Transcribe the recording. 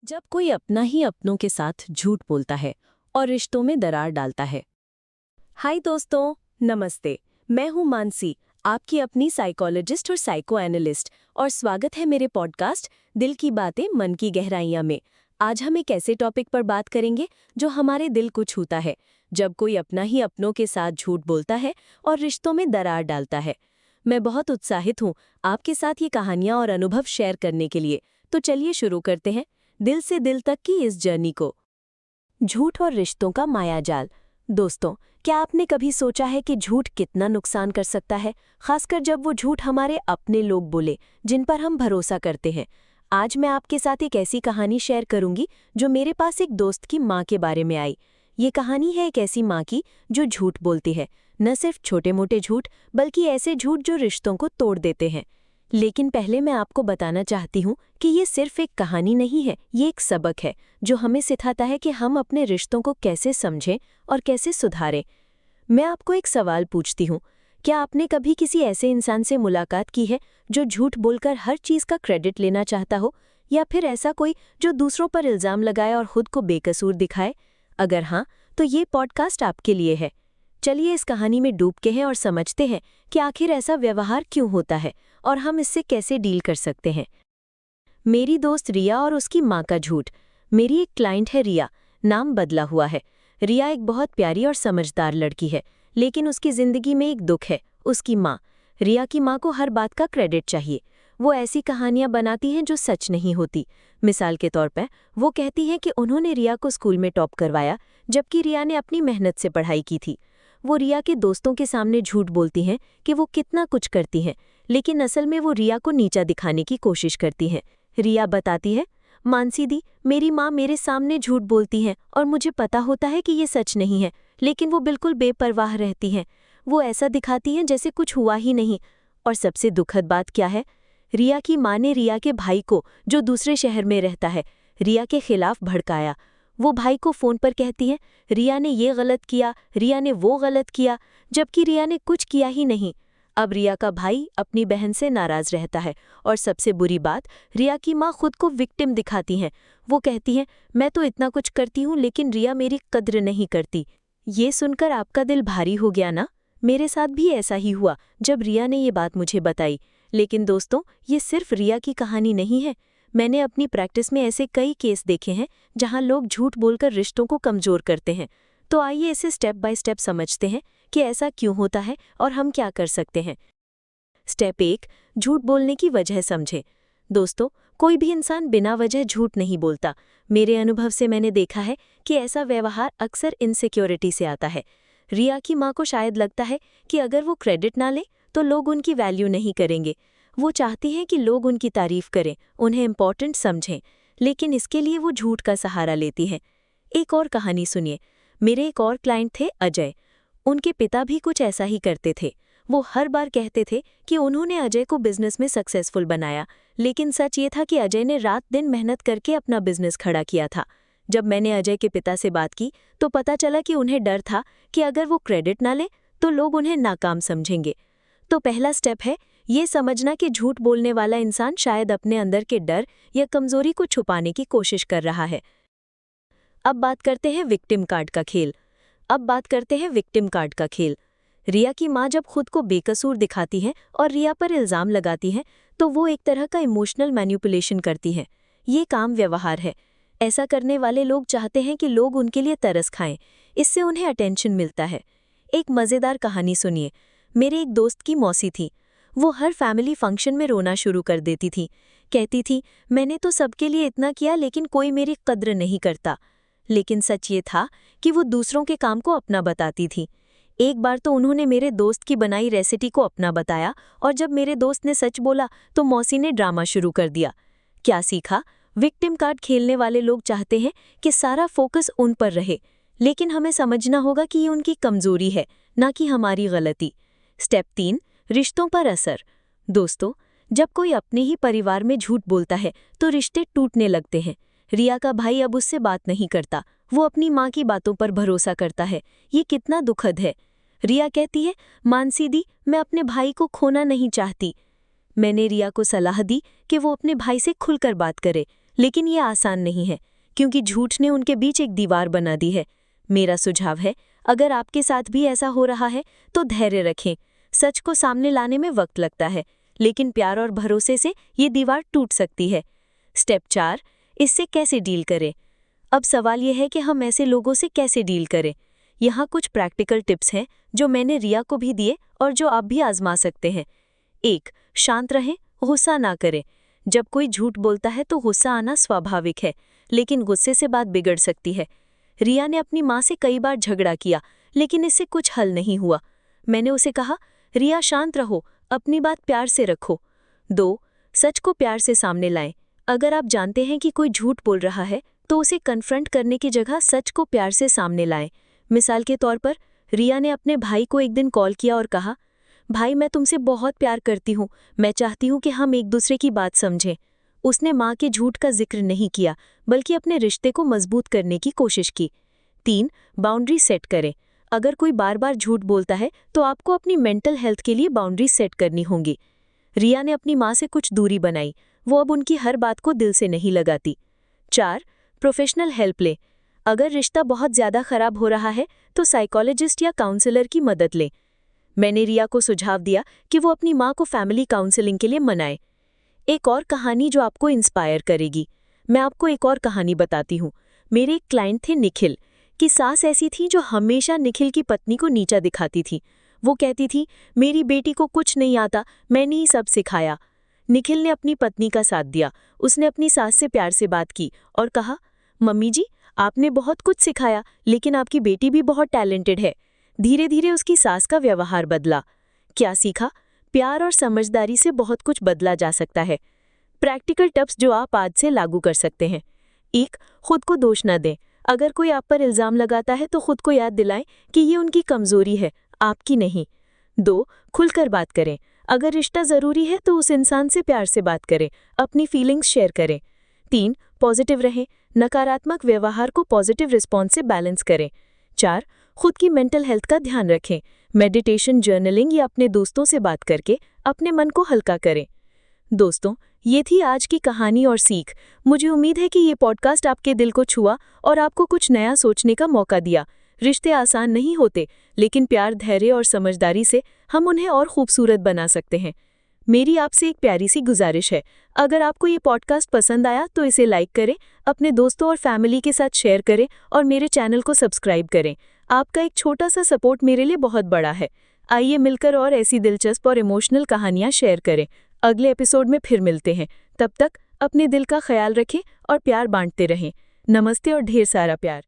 जब कोई अपना ही अपनों के साथ झूठ बोलता है और रिश्तों में दरार डालता है। हाय दोस्तों, नमस्ते। मैं हूं मानसी, आपकी अपनी साइकोलॉजिस्ट और साइको एनालिस्ट, और स्वागत है मेरे पॉडकास्ट दिल की बातें मन की गहराइयां में। आज हम एक ऐसे टॉपिक पर बात करेंगे जो हमारे दिल को छूता है, जब कोई अपना ही अपनों के साथ झूठ बोलता है और रिश्तों में दरार डालता है। मैं बहुत उत्साहित हूं आपके साथ ये कहानियां और अनुभव शेयर करने के लिए। तो चलिए शुरू करते हैं दिल से दिल तक की इस जर्नी को। झूठ और रिश्तों का मायाजाल। दोस्तों, क्या आपने कभी सोचा है कि झूठ कितना नुकसान कर सकता है, खासकर जब वो झूठ हमारे अपने लोग बोले जिन पर हम भरोसा करते हैं। आज मैं आपके साथ एक ऐसी कहानी शेयर करूंगी जो मेरे पास एक दोस्त की माँ के बारे में आई। ये कहानी है एक ऐसी माँ की जो झूठ बोलती है, न सिर्फ छोटे मोटे झूठ बल्कि ऐसे झूठ जो रिश्तों को तोड़ देते हैं। लेकिन पहले मैं आपको बताना चाहती हूँ कि ये सिर्फ एक कहानी नहीं है, ये एक सबक है जो हमें सिखाता है कि हम अपने रिश्तों को कैसे समझें और कैसे सुधारें। मैं आपको एक सवाल पूछती हूँ, क्या आपने कभी किसी ऐसे इंसान से मुलाकात की है जो झूठ बोलकर हर चीज़ का क्रेडिट लेना चाहता हो, या फिर ऐसा कोई जो दूसरों पर इल्ज़ाम लगाए और खुद को बेकसूर दिखाए? अगर हाँ, तो ये पॉडकास्ट आपके लिए है। चलिए इस कहानी में डूब के हैं और समझते हैं कि आखिर ऐसा व्यवहार क्यों होता है और हम इससे कैसे डील कर सकते हैं। मेरी दोस्त रिया और उसकी माँ का झूठ। मेरी एक क्लाइंट है रिया, नाम बदला हुआ है। रिया एक बहुत प्यारी और समझदार लड़की है, लेकिन उसकी ज़िंदगी में एक दुख है, उसकी माँ। रिया की माँ को हर बात का क्रेडिट चाहिए। वो ऐसी कहानियाँ बनाती हैं जो सच नहीं होती। मिसाल के तौर पर वो कहती हैं कि उन्होंने रिया को स्कूल में टॉप करवाया, जबकि रिया ने अपनी मेहनत से पढ़ाई की थी। वो रिया के दोस्तों के सामने झूठ बोलती हैं कि वो कितना कुछ करती हैं, लेकिन असल में वो रिया को नीचा दिखाने की कोशिश करती हैं। रिया बताती है, मानसी दी, मेरी माँ मेरे सामने झूठ बोलती हैं और मुझे पता होता है कि ये सच नहीं है, लेकिन वो बिल्कुल बेपरवाह रहती हैं। वो ऐसा दिखाती हैं जैसे कुछ हुआ ही नहीं। और सबसे दुखद बात क्या है, रिया की माँ ने रिया के भाई को, जो दूसरे शहर में रहता है, रिया के खिलाफ भड़काया। वो भाई को फ़ोन पर कहती है, रिया ने ये गलत किया, रिया ने वो गलत किया, जबकि रिया ने कुछ किया ही नहीं। अब रिया का भाई अपनी बहन से नाराज़ रहता है, और सबसे बुरी बात, रिया की माँ खुद को विक्टिम दिखाती हैं। वो कहती हैं, मैं तो इतना कुछ करती हूँ लेकिन रिया मेरी कद्र नहीं करती। ये सुनकर आपका दिल भारी हो गया ना? मेरे साथ भी ऐसा ही हुआ जब रिया ने ये बात मुझे बताई। लेकिन दोस्तों, ये सिर्फ रिया की कहानी नहीं है। मैंने अपनी प्रैक्टिस में ऐसे कई केस देखे हैं जहां लोग झूठ बोलकर रिश्तों को कमज़ोर करते हैं। तो आइए इसे स्टेप बाय स्टेप समझते हैं कि ऐसा क्यों होता है और हम क्या कर सकते हैं। स्टेप 1, झूठ बोलने की वजह समझें। दोस्तों, कोई भी इंसान बिना वजह झूठ नहीं बोलता। मेरे अनुभव से मैंने देखा है कि ऐसा व्यवहार अक्सर इनसिक्योरिटी से आता है। रिया की माँ को शायद लगता है कि अगर वो क्रेडिट ना ले तो लोग उनकी वैल्यू नहीं करेंगे। वो चाहती हैं कि लोग उनकी तारीफ करें, उन्हें इम्पॉर्टेंट समझें, लेकिन इसके लिए वो झूठ का सहारा लेती हैं। एक और कहानी सुनिए। मेरे एक और क्लाइंट थे अजय। उनके पिता भी कुछ ऐसा ही करते थे। वो हर बार कहते थे कि उन्होंने अजय को बिजनेस में सक्सेसफुल बनाया, लेकिन सच ये था कि अजय ने रात दिन मेहनत करके अपना बिजनेस खड़ा किया था। जब मैंने अजय के पिता से बात की तो पता चला कि उन्हें डर था कि अगर वो क्रेडिट ना ले तो लोग उन्हें नाकाम समझेंगे। तो पहला स्टेप है ये समझना कि झूठ बोलने वाला इंसान शायद अपने अंदर के डर या कमजोरी को छुपाने की कोशिश कर रहा है। अब बात करते हैं विक्टिम कार्ड का खेल। रिया की माँ जब खुद को बेकसूर दिखाती है और रिया पर इल्ज़ाम लगाती है तो वो एक तरह का इमोशनल मैनिपुलेशन करती है। ये काम व्यवहार है। ऐसा करने वाले लोग चाहते हैं कि लोग उनके लिए तरस खाएं, इससे उन्हें अटेंशन मिलता है। एक मज़ेदार कहानी सुनिए। मेरे एक दोस्त की मौसी थी। वो हर फैमिली फंक्शन में रोना शुरू कर देती थी। कहती थी, मैंने तो सबके लिए इतना किया लेकिन कोई मेरी कद्र नहीं करता। लेकिन सच ये था कि वो दूसरों के काम को अपना बताती थी। एक बार तो उन्होंने मेरे दोस्त की बनाई रेसिपी को अपना बताया, और जब मेरे दोस्त ने सच बोला तो मौसी ने ड्रामा शुरू कर दिया। क्या सीखा? विक्टिम कार्ड खेलने वाले लोग चाहते हैं कि सारा फोकस उन पर रहे, लेकिन हमें समझना होगा कि ये उनकी कमजोरी है, ना कि हमारी गलती। स्टेप 3, रिश्तों पर असर। दोस्तों, जब कोई अपने ही परिवार में झूठ बोलता है तो रिश्ते टूटने लगते हैं। रिया का भाई अब उससे बात नहीं करता, वो अपनी माँ की बातों पर भरोसा करता है। ये कितना दुखद है। रिया कहती है, मानसी दी, मैं अपने भाई को खोना नहीं चाहती। मैंने रिया को सलाह दी कि वो अपने भाई से खुलकर बात करे, लेकिन ये आसान नहीं है, क्योंकि झूठ ने उनके बीच एक दीवार बना दी है। मेरा सुझाव है, अगर आपके साथ भी ऐसा हो रहा है तो धैर्य रखें। सच को सामने लाने में वक्त लगता है, लेकिन प्यार और भरोसे से ये दीवार टूट सकती है। स्टेप 4, इससे कैसे डील करें। अब सवाल यह है कि हम ऐसे लोगों से कैसे डील करें। यहाँ कुछ प्रैक्टिकल टिप्स हैं जो मैंने रिया को भी दिए और जो आप भी आजमा सकते हैं। 1, शांत रहें, गुस्सा ना करें। जब कोई झूठ बोलता है तो गुस्सा आना स्वाभाविक है, लेकिन गुस्से से बात बिगड़ सकती है। रिया ने अपनी माँ से कई बार झगड़ा किया, लेकिन इससे कुछ हल नहीं हुआ। मैंने उसे कहा, रिया शांत रहो, अपनी बात प्यार से रखो। 2, सच को प्यार से सामने लाएं। अगर आप जानते हैं कि कोई झूठ बोल रहा है तो उसे कन्फ्रंट करने की जगह सच को प्यार से सामने लाएं। मिसाल के तौर पर, रिया ने अपने भाई को एक दिन कॉल किया और कहा, भाई मैं तुमसे बहुत प्यार करती हूँ, मैं चाहती हूँ कि हम एक दूसरे की बात समझें। उसने माँ के झूठ का जिक्र नहीं किया, बल्कि अपने रिश्ते को मजबूत करने की कोशिश की। 3, बाउंड्री सेट करें। अगर कोई बार बार झूठ बोलता है तो आपको अपनी मेंटल हेल्थ के लिए बाउंड्री सेट करनी होंगी। रिया ने अपनी माँ से कुछ दूरी बनाई, वो अब उनकी हर बात को दिल से नहीं लगाती। 4, प्रोफेशनल हेल्प लें। अगर रिश्ता बहुत ज़्यादा खराब हो रहा है तो साइकोलॉजिस्ट या काउंसलर की मदद लें। मैंने रिया को सुझाव दिया कि वो अपनी माँ को फैमिली काउंसलिंग के लिए मनाए। एक और कहानी जो आपको इंस्पायर करेगी। मैं आपको एक और कहानी बताती हूँ। मेरे एक क्लाइंट थे निखिल, की सास ऐसी थी जो हमेशा निखिल की पत्नी को नीचा दिखाती थी। वो कहती थी, मेरी बेटी को कुछ नहीं आता, मैंने ही सब सिखाया। निखिल ने अपनी पत्नी का साथ दिया। उसने अपनी सास से प्यार से बात की और कहा, मम्मी जी, आपने बहुत कुछ सिखाया, लेकिन आपकी बेटी भी बहुत टैलेंटेड है। धीरे धीरे उसकी सास का व्यवहार बदला। क्या सीखा? प्यार और समझदारी से बहुत कुछ बदला जा सकता है। प्रैक्टिकल टिप्स जो आप आज से लागू कर सकते हैं। 1, खुद को दोष न दें। अगर कोई आप पर इल्ज़ाम लगाता है तो खुद को याद दिलाएं कि ये उनकी कमज़ोरी है, आपकी नहीं। 2, खुलकर बात करें। अगर रिश्ता ज़रूरी है तो उस इंसान से प्यार से बात करें, अपनी फीलिंग्स शेयर करें। 3, पॉजिटिव रहें। नकारात्मक व्यवहार को पॉजिटिव रिस्पॉन्स से बैलेंस करें। 4, खुद की मेंटल हेल्थ का ध्यान रखें। मेडिटेशन, जर्नलिंग या अपने दोस्तों से बात करके अपने मन को हल्का करें। दोस्तों, ये थी आज की कहानी और सीख। मुझे उम्मीद है कि ये पॉडकास्ट आपके दिल को छुआ और आपको कुछ नया सोचने का मौका दिया। रिश्ते आसान नहीं होते, लेकिन प्यार, धैर्य और समझदारी से हम उन्हें और खूबसूरत बना सकते हैं। मेरी आपसे एक प्यारी सी गुजारिश है, अगर आपको ये पॉडकास्ट पसंद आया तो इसे लाइक करें, अपने दोस्तों और फैमिली के साथ शेयर करें और मेरे चैनल को सब्सक्राइब करें। आपका एक छोटा सा सपोर्ट मेरे लिए बहुत बड़ा है। आइए मिलकर और ऐसी दिलचस्प और इमोशनल कहानियाँ शेयर करें। अगले एपिसोड में फिर मिलते हैं। तब तक अपने दिल का ख्याल रखें और प्यार बांटते रहें। नमस्ते और ढेर सारा प्यार।